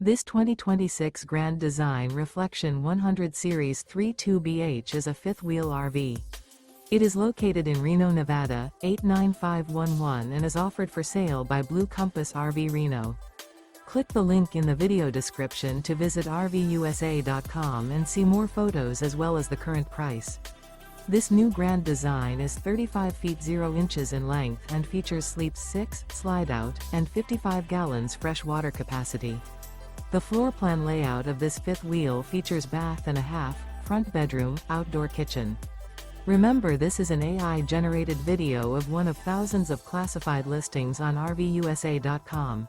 This 2026 Grand Design Reflection 100 Series 32BH is a fifth-wheel RV. It is located in Reno, Nevada, 89511 and is offered for sale by Blue Compass RV Reno. Click the link in the video description to visit RVUSA.com and see more photos as well as the current price. This new Grand Design is 35 feet 0 inches in length and features sleeps 6, Slideout, and 55 gallons fresh water capacity. The floor plan layout of this fifth wheel features bath and a half, front bedroom, outdoor kitchen. Remember, this is an AI-generated video of one of thousands of classified listings on RVUSA.com.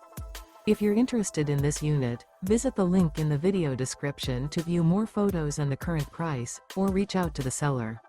If you're interested in this unit, visit the link in the video description to view more photos and the current price, or reach out to the seller.